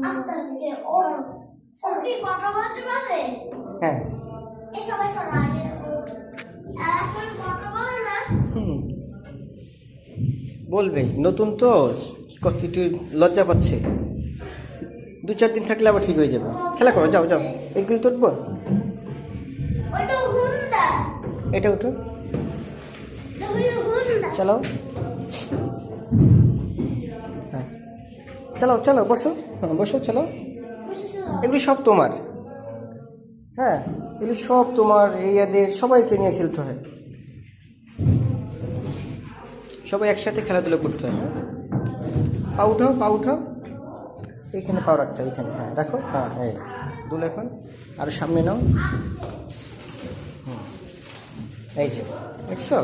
আস্তে আস্তে ও কি কথা বলতে পারে? হ্যাঁ এই সবাই শোনা আগে এখন কথা বলে না। বলবে নতুন তো কত একটু লজ্জা পাচ্ছে, 2-4 দিন থাকলে আবার ঠিক হয়ে যাবে। খেলা করো, যাও যাও। এইগুলো তুলবো, ওটা হুন্ডা, এটা উঠো, তুমি হুন্ডা চালাও। হ্যাঁ চালাও চালাও, বসো, হ্যাঁ বসো, চালাও। এগুলি সব তোমার, হ্যাঁ এগুলি সব তোমার। এই এদের সবাইকে নিয়ে খেলতে হয়, সবাই একসাথে খেলাধুলা করতে হয়। পা উঠাও, পা উঠাও, এইখানে পাও রাখতে হয়, এইখানে, হ্যাঁ রাখো, হ্যাঁ এই দুল এখন আরও সামনে নাও। এই যে দেখছো।